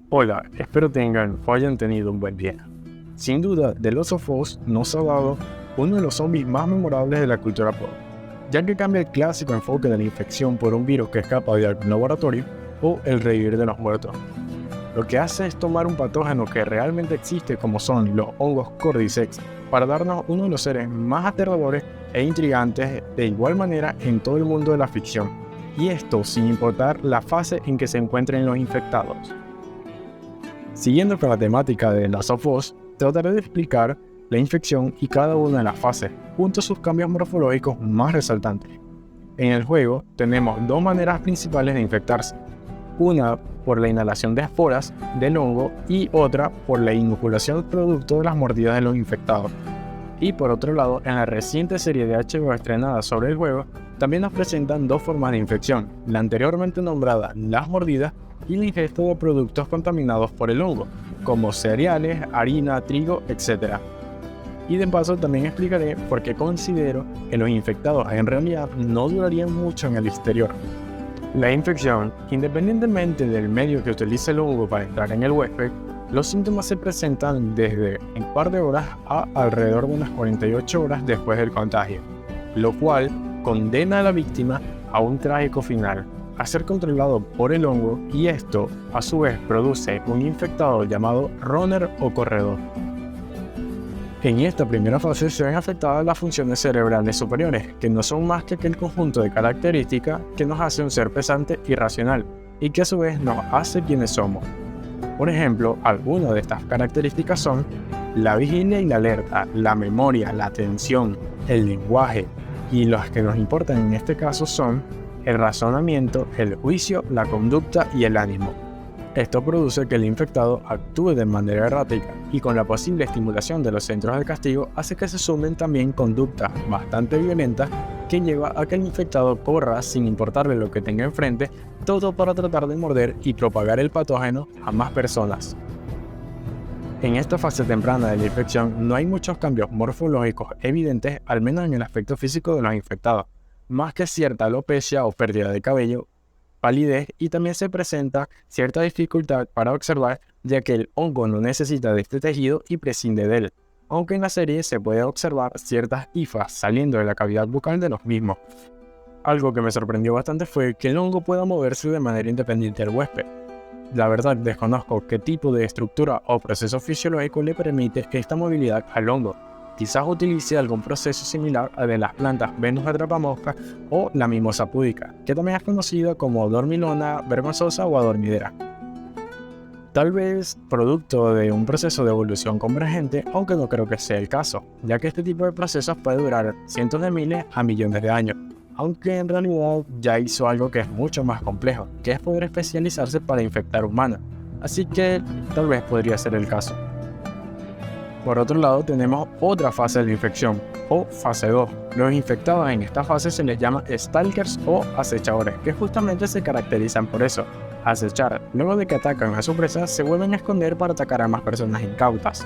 Hola, espero tengan o hayan tenido un buen día. Sin duda, The Last of Us nos ha dado uno de los zombies más memorables de la cultura pop, ya que cambia el clásico enfoque de la infección por un virus que escapa de algún laboratorio o el revivir de los muertos. Lo que hace es tomar un patógeno que realmente existe como son los hongos Cordyceps para darnos uno de los seres más aterradores e intrigantes de igual manera en todo el mundo de la ficción, y esto sin importar la fase en que se encuentren los infectados. Siguiendo con la temática de The Last of Us, trataré de explicar la infección y cada una de las fases, junto a sus cambios morfológicos más resaltantes. En el juego tenemos dos maneras principales de infectarse, una por la inhalación de esporas del hongo y otra por la inoculación producto de las mordidas de los infectados. Y por otro lado, en la reciente serie de HBO estrenada sobre el juego, también nos presentan dos formas de infección, la anteriormente nombrada las mordidas y la ingesta de productos contaminados por el hongo, como cereales, harina, trigo, etc. Y de paso también explicaré por qué considero que los infectados en realidad no durarían mucho en el exterior. La infección, independientemente del medio que utilice el hongo para entrar en el huésped, los síntomas se presentan desde un par de horas a alrededor de unas 48 horas después del contagio, lo cual condena a la víctima a un trágico final, a ser controlado por el hongo, y esto a su vez produce un infectado llamado runner o corredor. En esta primera fase se ven afectadas las funciones cerebrales superiores, que no son más que aquel conjunto de características que nos hace un ser pensante y racional, y que a su vez nos hace quienes somos. Por ejemplo, algunas de estas características son la vigilia y la alerta, la memoria, la atención, el lenguaje, y las que nos importan en este caso son el razonamiento, el juicio, la conducta y el ánimo. Esto produce que el infectado actúe de manera errática y con la posible estimulación de los centros de castigo hace que se sumen también conductas bastante violentas que lleva a que el infectado corra sin importarle lo que tenga enfrente, todo para tratar de morder y propagar el patógeno a más personas. En esta fase temprana de la infección no hay muchos cambios morfológicos evidentes, al menos en el aspecto físico de los infectados, más que cierta alopecia o pérdida de cabello, palidez, y también se presenta cierta dificultad para observar, ya que el hongo no necesita de este tejido y prescinde de él, aunque en la serie se puede observar ciertas hifas saliendo de la cavidad bucal de los mismos. Algo que me sorprendió bastante fue que el hongo pueda moverse de manera independiente del huésped. La verdad desconozco qué tipo de estructura o proceso fisiológico le permite esta movilidad al hongo. Quizás utilice algún proceso similar al de las plantas Venus atrapamoscas o la mimosa púdica, que también es conocida como dormilona vergonzosa o adormidera. Tal vez producto de un proceso de evolución convergente, aunque no creo que sea el caso, ya que este tipo de procesos puede durar cientos de miles a millones de años, aunque en realidad ya hizo algo que es mucho más complejo, que es poder especializarse para infectar humanos, así que tal vez podría ser el caso. Por otro lado, tenemos otra fase de la infección, o fase 2. Los infectados en esta fase se les llama stalkers o acechadores, que justamente se caracterizan por eso: acechar. Luego de que atacan a su presa, se vuelven a esconder para atacar a más personas incautas.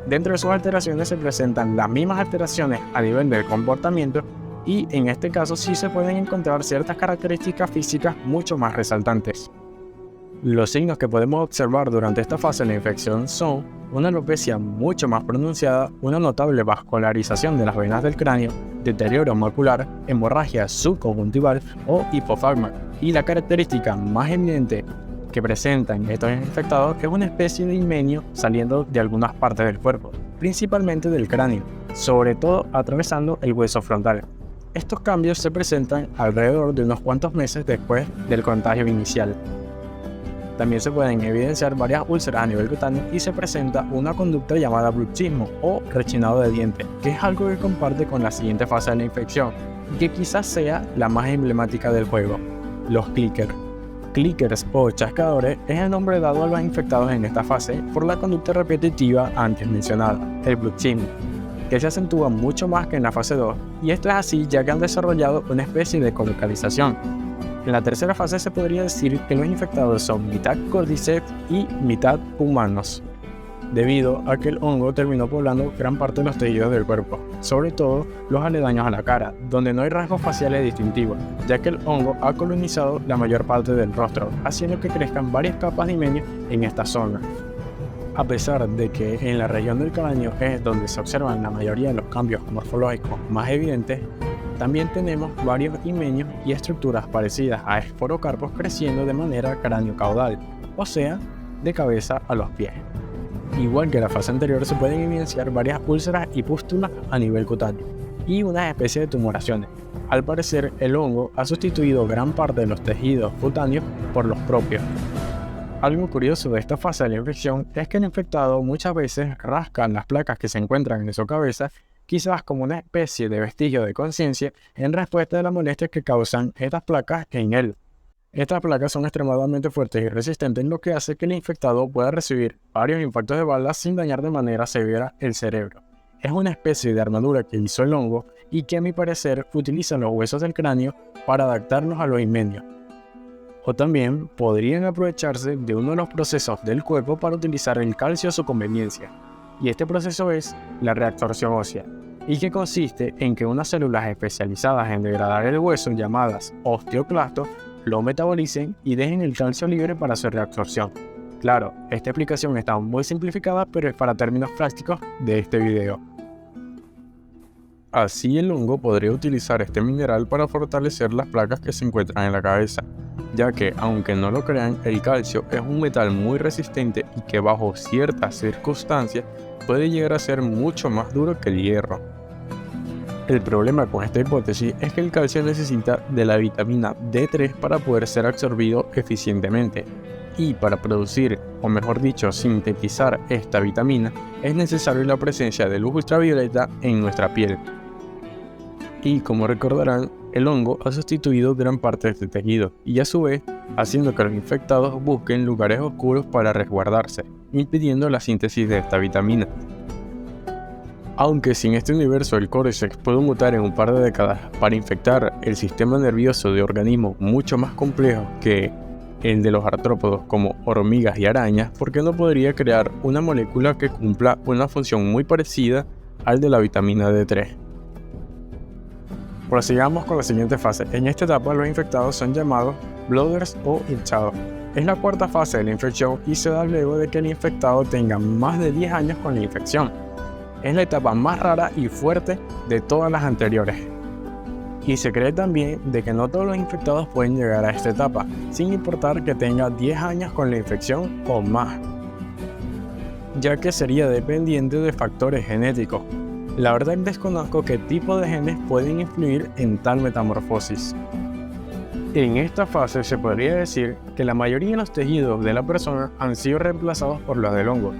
Dentro de sus alteraciones se presentan las mismas alteraciones a nivel del comportamiento, y en este caso sí se pueden encontrar ciertas características físicas mucho más resaltantes. Los signos que podemos observar durante esta fase de la infección son una alopecia mucho más pronunciada, una notable vascularización de las venas del cráneo, deterioro macular, hemorragia subconjuntival o hipofagma, y la característica más evidente que presentan estos infectados es una especie de himenio saliendo de algunas partes del cuerpo, principalmente del cráneo, sobre todo atravesando el hueso frontal. Estos cambios se presentan alrededor de unos cuantos meses después del contagio inicial. También se pueden evidenciar varias úlceras a nivel cutáneo y se presenta una conducta llamada bruxismo o rechinado de dientes, que es algo que comparte con la siguiente fase de la infección y que quizás sea la más emblemática del juego: los clickers. Clickers o chascadores es el nombre dado a los infectados en esta fase por la conducta repetitiva antes mencionada, el bruxismo, que se acentúa mucho más que en la fase 2, y esto es así ya que han desarrollado una especie de colocalización. En la tercera fase se podría decir que los infectados son mitad Cordyceps y mitad humanos. debido a que el hongo terminó poblando gran parte de los tejidos del cuerpo, sobre todo los aledaños a la cara, donde no hay rasgos faciales distintivos, ya que el hongo ha colonizado la mayor parte del rostro, haciendo que crezcan varias capas de himenio en esta zona. A pesar de que en la región del cráneo es donde se observan la mayoría de los cambios morfológicos más evidentes, también tenemos varios himenios y estructuras parecidas a esporocarpos creciendo de manera cráneo-caudal, o sea, de cabeza a los pies. Igual que la fase anterior, se pueden evidenciar varias úlceras y pústulas a nivel cutáneo, y una especie de tumoraciones. Al parecer, el hongo ha sustituido gran parte de los tejidos cutáneos por los propios. Algo curioso de esta fase de la infección es que el infectado muchas veces rasca las placas que se encuentran en su cabeza, quizás como una especie de vestigio de conciencia en respuesta a las molestias que causan estas placas en él. Estas placas son extremadamente fuertes y resistentes, lo que hace que el infectado pueda recibir varios impactos de bala sin dañar de manera severa el cerebro. Es una especie de armadura que hizo el hongo y que a mi parecer utiliza los huesos del cráneo para adaptarnos a los himenios. O también podrían aprovecharse de uno de los procesos del cuerpo para utilizar el calcio a su conveniencia. Y este proceso es la reabsorción ósea, y que consiste en que unas células especializadas en degradar el hueso, llamadas osteoclastos, lo metabolicen y dejen el calcio libre para su reabsorción. Claro, esta explicación está muy simplificada, pero es para términos prácticos de este video. Así el hongo podría utilizar este mineral para fortalecer las placas que se encuentran en la cabeza, ya que, aunque no lo crean, el calcio es un metal muy resistente y que bajo ciertas circunstancias puede llegar a ser mucho más duro que el hierro. El problema con esta hipótesis es que el calcio necesita de la vitamina D3 para poder ser absorbido eficientemente, y para producir, o mejor dicho, sintetizar esta vitamina, es necesaria la presencia de luz ultravioleta en nuestra piel. Y como recordarán, el hongo ha sustituido gran parte de este tejido y a su vez haciendo que los infectados busquen lugares oscuros para resguardarse, impidiendo la síntesis de esta vitamina. Aunque si en este universo el Cordyceps puede mutar en un par de décadas para infectar el sistema nervioso de organismos mucho más complejos que el de los artrópodos como hormigas y arañas, ¿por qué no podría crear una molécula que cumpla una función muy parecida al de la vitamina D3? Prosigamos con la siguiente fase. En esta etapa los infectados son llamados blooders o hinchados. Es la cuarta fase de la infección y se da luego de que el infectado tenga más de 10 años con la infección. Es la etapa más rara y fuerte de todas las anteriores. Y se cree también de que no todos los infectados pueden llegar a esta etapa, sin importar que tenga 10 años con la infección o más, ya que sería dependiente de factores genéticos. La verdad desconozco qué tipo de genes pueden influir en tal metamorfosis. En esta fase se podría decir que la mayoría de los tejidos de la persona han sido reemplazados por los del hongo.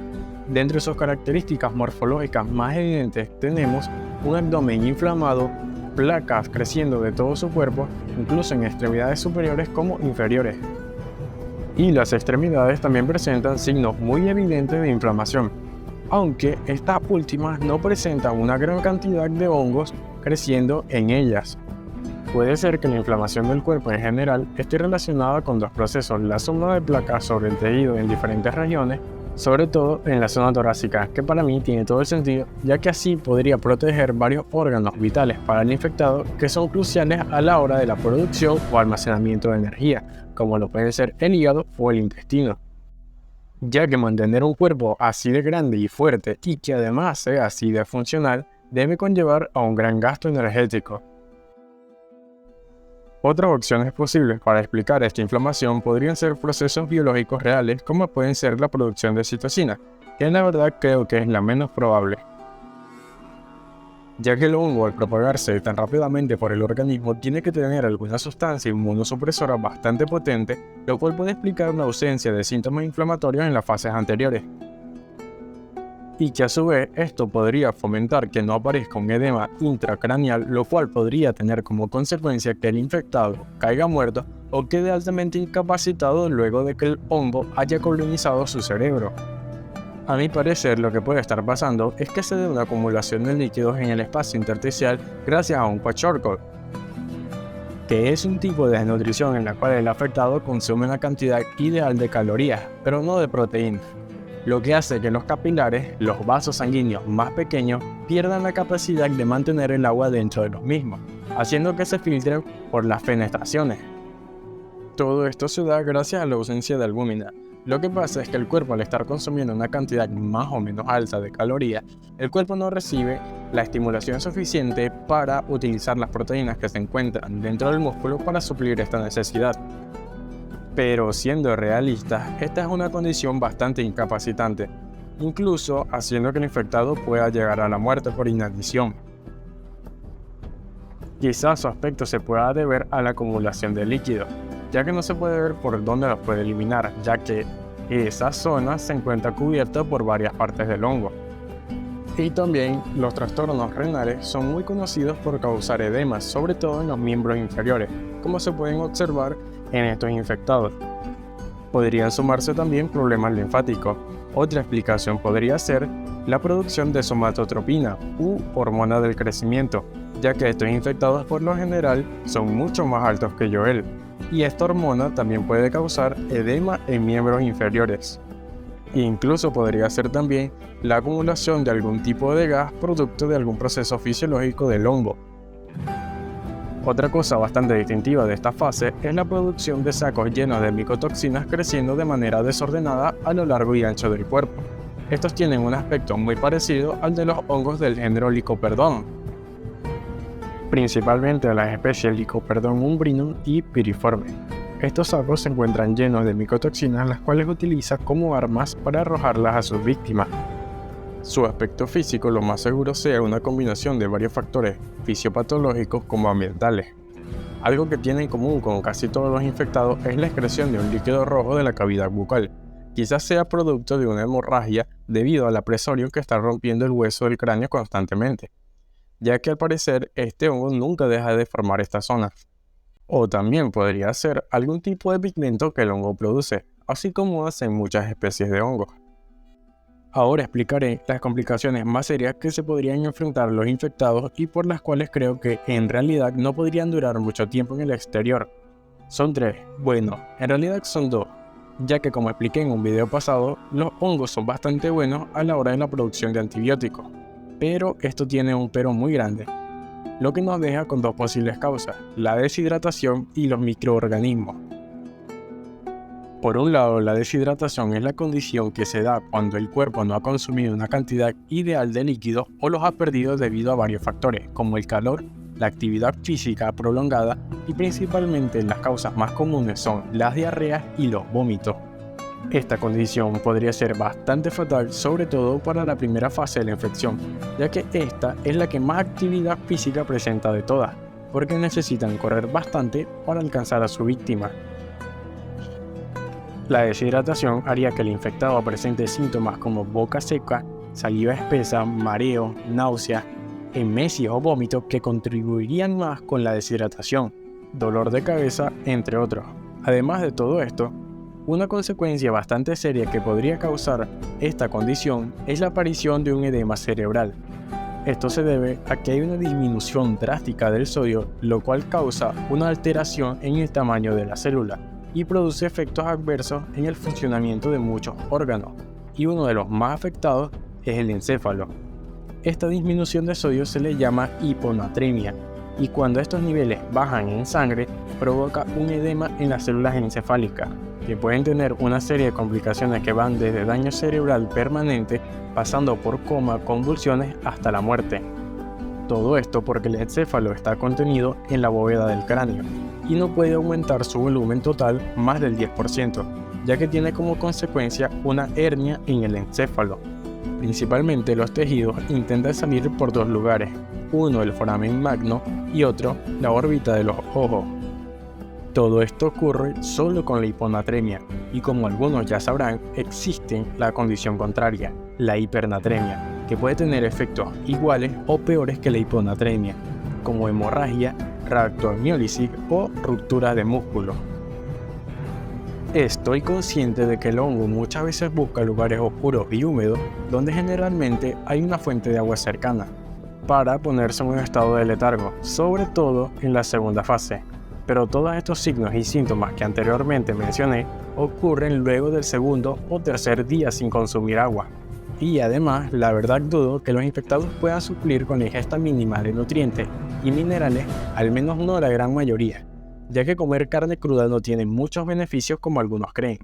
De entre sus características morfológicas más evidentes tenemos un abdomen inflamado, placas creciendo de todo su cuerpo, incluso en extremidades superiores como inferiores. Y las extremidades también presentan signos muy evidentes de inflamación, aunque estas últimas no presentan una gran cantidad de hongos creciendo en ellas. Puede ser que la inflamación del cuerpo en general esté relacionada con dos procesos: la suma de placas sobre el tejido en diferentes regiones, sobre todo en la zona torácica, que para mí tiene todo el sentido, ya que así podría proteger varios órganos vitales para el infectado que son cruciales a la hora de la producción o almacenamiento de energía, como lo puede ser el hígado o el intestino. Ya que mantener un cuerpo así de grande y fuerte y que además sea así de funcional debe conllevar a un gran gasto energético. Otras opciones posibles para explicar esta inflamación podrían ser procesos biológicos reales como pueden ser la producción de citocina, que la verdad creo que es la menos probable, ya que el hongo al propagarse tan rápidamente por el organismo tiene que tener alguna sustancia inmunosupresora bastante potente, lo cual puede explicar una ausencia de síntomas inflamatorios en las fases anteriores. Y que a su vez esto podría fomentar que no aparezca un edema intracraneal, lo cual podría tener como consecuencia que el infectado caiga muerto o quede altamente incapacitado luego de que el hongo haya colonizado su cerebro. A mi parecer, lo que puede estar pasando es que se dé una acumulación de líquidos en el espacio intersticial gracias a un kwashiorkor, que es un tipo de desnutrición en la cual el afectado consume una cantidad ideal de calorías, pero no de proteínas. lo que hace que los capilares, los vasos sanguíneos más pequeños, pierdan la capacidad de mantener el agua dentro de los mismos, haciendo que se filtren por las fenestraciones. Todo esto se da gracias a la ausencia de albúmina. Lo que pasa es que el cuerpo, al estar consumiendo una cantidad más o menos alta de calorías, el cuerpo no recibe la estimulación suficiente para utilizar las proteínas que se encuentran dentro del músculo para suplir esta necesidad. Pero siendo realistas, esta es una condición bastante incapacitante, incluso haciendo que el infectado pueda llegar a la muerte por inanición. Quizás su aspecto se pueda deber a la acumulación de líquido, ya que no se puede ver por dónde los puede eliminar, ya que esa zona se encuentra cubierta por varias partes del hongo. Y también los trastornos renales son muy conocidos por causar edemas, sobre todo en los miembros inferiores, como se pueden observar en estos infectados. Podrían sumarse también problemas linfáticos. Otra explicación podría ser la producción de somatotropina u hormona del crecimiento, ya que estos infectados por lo general son mucho más altos que Joel, y esta hormona también puede causar edema en miembros inferiores. Incluso podría ser también la acumulación de algún tipo de gas producto de algún proceso fisiológico del hongo. Otra cosa bastante distintiva de esta fase es la producción de sacos llenos de micotoxinas creciendo de manera desordenada a lo largo y ancho del cuerpo. Estos tienen un aspecto muy parecido al de los hongos del género Lycoperdon, principalmente de las especies Lycoperdon umbrinum y piriforme. Estos sacos se encuentran llenos de micotoxinas, las cuales utiliza como armas para arrojarlas a sus víctimas. Su aspecto físico lo más seguro sea una combinación de varios factores fisiopatológicos como ambientales. Algo que tiene en común con casi todos los infectados es la excreción de un líquido rojo de la cavidad bucal. Quizás sea producto de una hemorragia debido al apresorio que está rompiendo el hueso del cráneo constantemente, ya que al parecer este hongo nunca deja de formar esta zona. O también podría ser algún tipo de pigmento que el hongo produce, así como hacen muchas especies de hongos. Ahora explicaré las complicaciones más serias que se podrían enfrentar los infectados y por las cuales creo que en realidad no podrían durar mucho tiempo en el exterior. Son tres, bueno, en realidad son dos, ya que como expliqué en un video pasado, los hongos son bastante buenos a la hora de la producción de antibióticos, pero esto tiene un pero muy grande, lo que nos deja con dos posibles causas, la deshidratación y los microorganismos. Por un lado, la deshidratación es la condición que se da cuando el cuerpo no ha consumido una cantidad ideal de líquidos o los ha perdido debido a varios factores, como el calor, la actividad física prolongada y principalmente las causas más comunes son las diarreas y los vómitos. Esta condición podría ser bastante fatal, sobre todo para la primera fase de la infección, ya que esta es la que más actividad física presenta de todas, porque necesitan correr bastante para alcanzar a su víctima. La deshidratación haría que el infectado presente síntomas como boca seca, saliva espesa, mareo, náuseas, emesis o vómitos que contribuirían más con la deshidratación, dolor de cabeza, entre otros. Además de todo esto, una consecuencia bastante seria que podría causar esta condición es la aparición de un edema cerebral. Esto se debe a que hay una disminución drástica del sodio, lo cual causa una alteración en el tamaño de la célula y produce efectos adversos en el funcionamiento de muchos órganos, y uno de los más afectados es el encéfalo. Esta disminución de sodio se le llama hiponatremia, y cuando estos niveles bajan en sangre, provoca un edema en las células encefálicas, que pueden tener una serie de complicaciones que van desde daño cerebral permanente, pasando por coma, convulsiones, hasta la muerte. Todo esto porque el encéfalo está contenido en la bóveda del cráneo, y no puede aumentar su volumen total más del 10%, ya que tiene como consecuencia una hernia en el encéfalo. Principalmente los tejidos intentan salir por dos lugares, uno el foramen magno y otro la órbita de los ojos. Todo esto ocurre solo con la hiponatremia, y como algunos ya sabrán, existe la condición contraria, la hipernatremia, que puede tener efectos iguales o peores que la hiponatremia, como hemorragia, rhabdomiólisis o ruptura de músculo. Estoy consciente de que el hongo muchas veces busca lugares oscuros y húmedos donde generalmente hay una fuente de agua cercana, para ponerse en un estado de letargo, sobre todo en la segunda fase. pero todos estos signos y síntomas que anteriormente mencioné ocurren luego del segundo o tercer día sin consumir agua. Y además, la verdad dudo que los infectados puedan suplir con la ingesta mínima de nutrientes y minerales, al menos no la gran mayoría, ya que comer carne cruda no tiene muchos beneficios como algunos creen.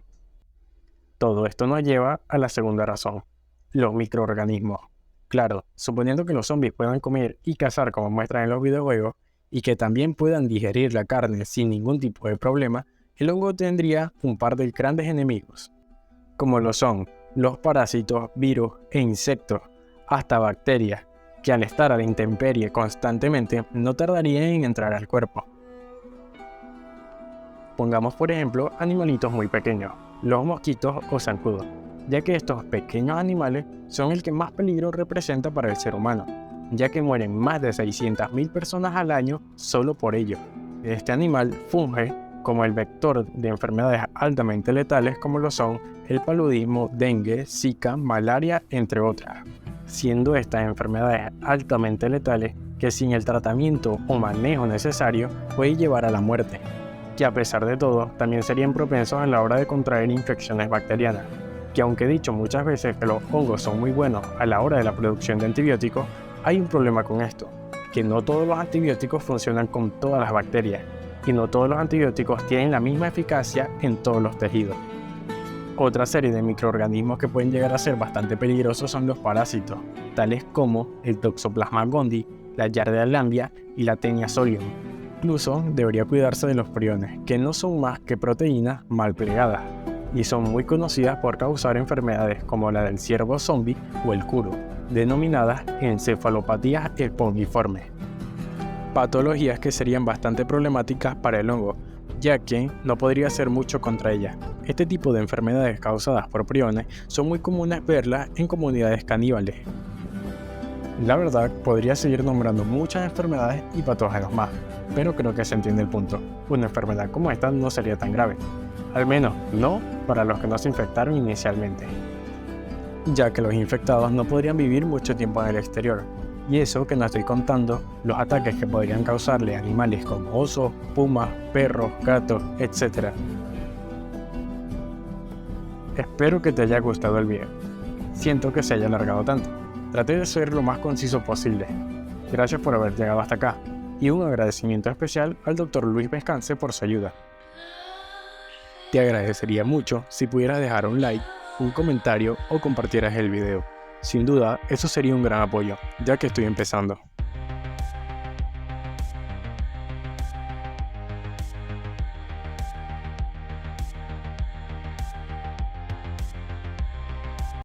Todo esto nos lleva a la segunda razón, los microorganismos. Claro, suponiendo que los zombies puedan comer y cazar como muestran en los videojuegos, y que también puedan digerir la carne sin ningún tipo de problema, el hongo tendría un par de grandes enemigos, como lo son los parásitos, virus e insectos, hasta bacterias, que al estar a la intemperie constantemente no tardarían en entrar al cuerpo. Pongamos por ejemplo animalitos muy pequeños, los mosquitos o zancudos, ya que estos pequeños animales son el que más peligro representa para el ser humano, ya que mueren más de 600.000 personas al año solo por ello. Este animal funge como el vector de enfermedades altamente letales como lo son el paludismo, dengue, zika, malaria, entre otras, siendo estas enfermedades altamente letales que sin el tratamiento o manejo necesario puede llevar a la muerte, que a pesar de todo también serían propensos a la hora de contraer infecciones bacterianas, que aunque he dicho muchas veces que los hongos son muy buenos a la hora de la producción de antibióticos, hay un problema con esto, que no todos los antibióticos funcionan con todas las bacterias, y no todos los antibióticos tienen la misma eficacia en todos los tejidos. Otra serie de microorganismos que pueden llegar a ser bastante peligrosos son los parásitos, tales como el Toxoplasma gondii, la Giardia lamblia y la Taenia solium. Incluso debería cuidarse de los priones, que no son más que proteínas mal plegadas, y son muy conocidas por causar enfermedades como la del ciervo zombie o el curo, denominadas encefalopatías espongiformes. Patologías que serían bastante problemáticas para el hongo, ya que no podría hacer mucho contra ellas. Este tipo de enfermedades causadas por priones son muy comunes verlas en comunidades caníbales. La verdad, podría seguir nombrando muchas enfermedades y patógenos más, pero creo que se entiende el punto. Una enfermedad como esta no sería tan grave, al menos no para los que no se infectaron inicialmente, ya que los infectados no podrían vivir mucho tiempo en el exterior. Y eso que no estoy contando los ataques que podrían causarle a animales como osos, pumas, perros, gatos, etc. Espero que te haya gustado el video. Siento que se haya alargado tanto. Traté de ser lo más conciso posible. Gracias por haber llegado hasta acá. Y un agradecimiento especial al Dr. Luis Vescance por su ayuda. Te agradecería mucho si pudieras dejar un like, un comentario o compartieras el video. Sin duda, eso sería un gran apoyo, ya que estoy empezando.